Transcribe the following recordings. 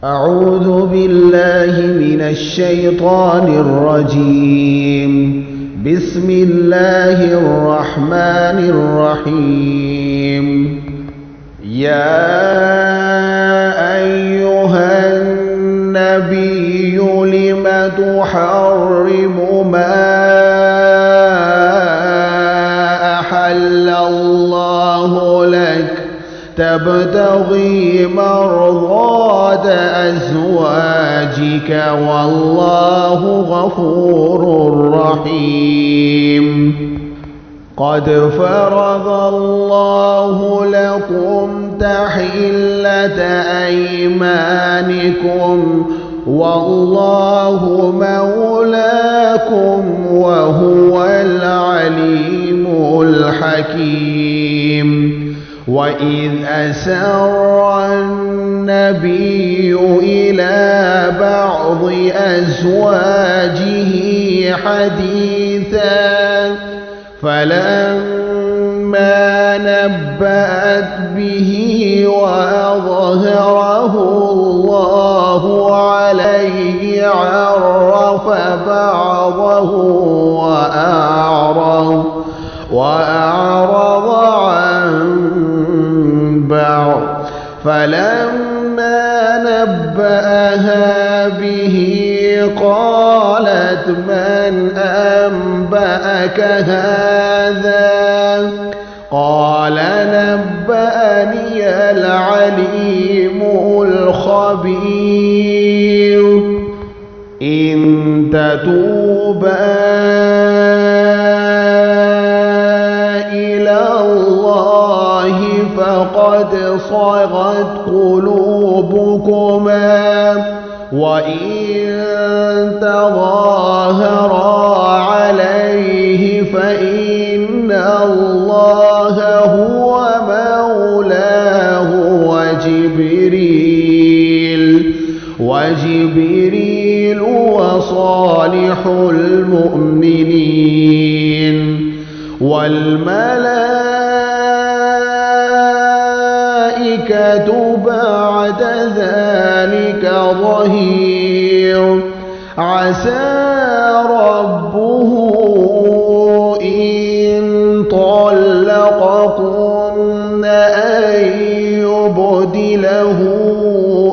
أعوذ بالله من الشيطان الرجيم. بسم الله الرحمن الرحيم. يا أيها النبي لم تحرم ما أحل الله لك تبتغي مرضات أزواجك والله غفور رحيم. قد فرض الله لكم تحلة أيمانكم والله مولاكم وهو العليم الحكيم. وإذ أسر النبي إلى بعض أزواجه حديثا فلما نبأت به وأظهره الله عليه عرف بعضه وأعرض عن بعض. فلما نبأها به قالت من أنبأك هذا؟ قال نبأني العليم الخبير. إن تتوبا إلى الله فقد صغت قلوبكما وإن تظاهرا عليه فإن الله هو مولاه وجبريل وصالح المؤمنين والملائكة بعد ذلك ظهير. عسى ربه إن طلقكن أن يبدله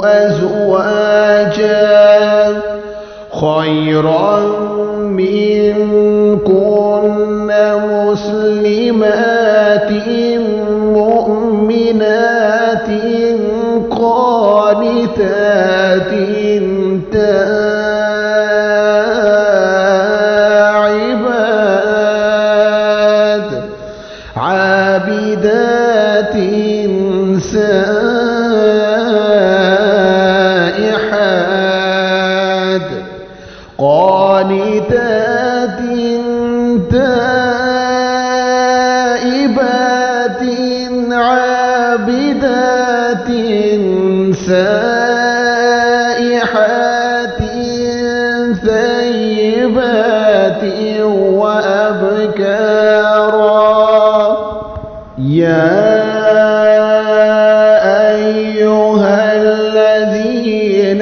أزواجا خيرا منكن مسلمات مؤمنات قانتات تائبات عابدات سائحات قانتات تائبات عابدات سائحات ثيبات وأبكارا. يا أيها الذين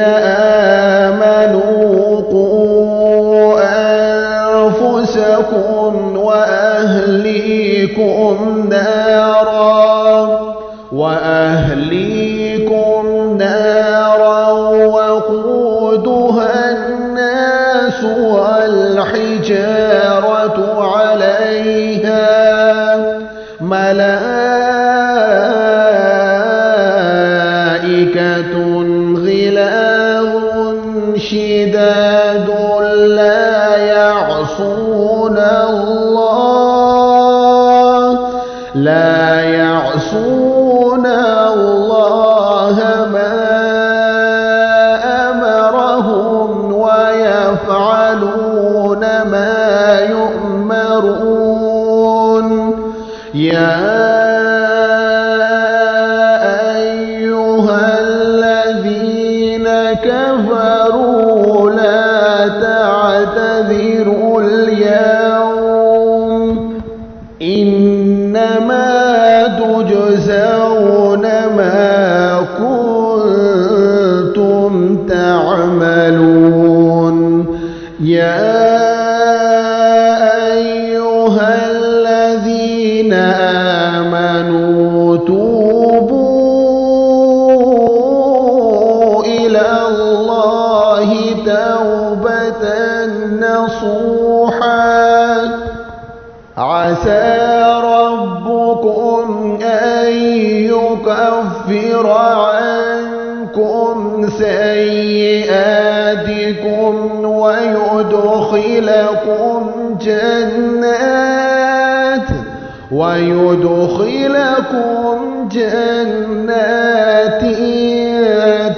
آمنوا قوا أنفسكم وأهليكم نارا وقودها الناس والحجارة عليها ملائكة غلاظ شداد لا يعصون الله ما أمرهم ويفعلون ما يؤمرون. يا أيها الذين كفروا لا تعتذروا اليوم إنما تجزون ما كنتم نصوحا عسى ربكم أن يكفر عنكم سيئاتكم ويدخلكم جنات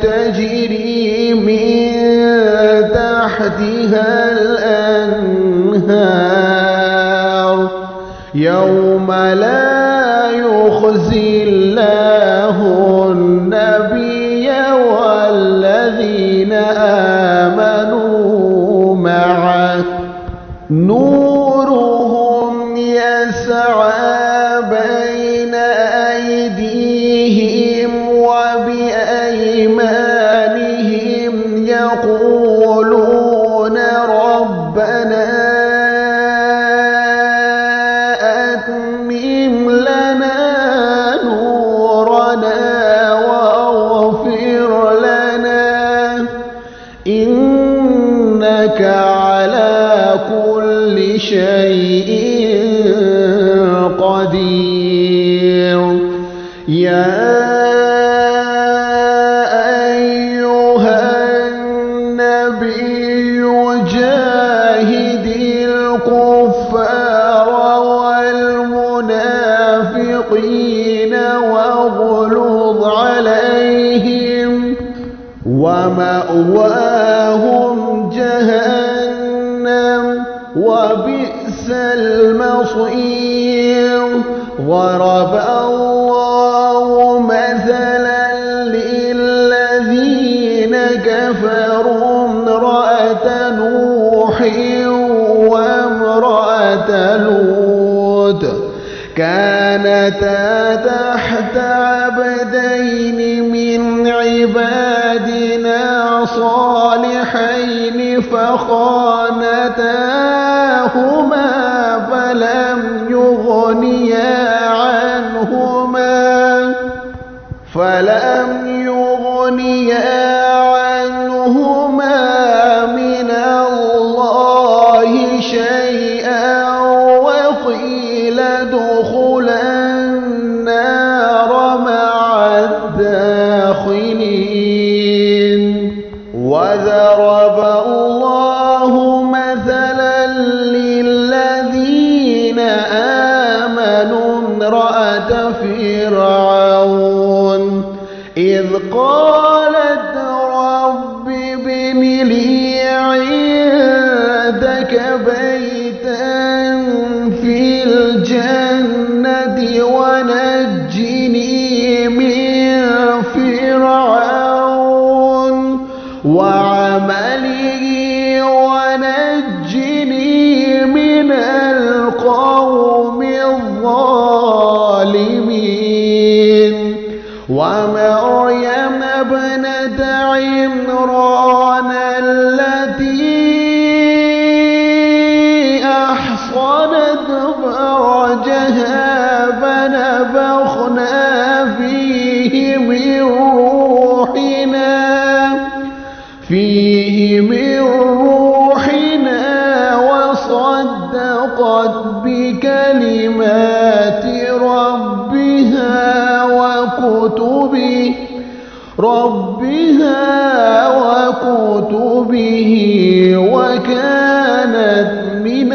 تجري من تحتها الأنهار يوم لا يخزي الله النبي والذين آمنوا معه نورهم يسعى بين أيديهم وبأيمانهم يقولون ربنا أتمم لنا نورنا واغفر لنا إنك على كل شيء قدير يا أيها النبي جاهد الكفار والمنافقين واغلظ عليهم ومأواهم جهنم وبئس المصير ضرب الله مثلا للذين كفروا امرأة نوح وامرأة لوط كانتا تحت عبدين من عبادنا صالحين فخانتاهما فلم يغنيا عنهما من الله شيئا وقيل ادخلا النار مع الداخلين وضرب الله مثلا للذين آمنوا امرأة فرعون إذ قالت رب ابن لي عندك بيتا في الجنة ونجني من فرعون وعمله ونجني من القوم الظالمين ومريم ابنة عمران التي أحصنت فرجها فنفخنا فيه من روحنا وصدقت بكلمات ربها وكتبه وكانت من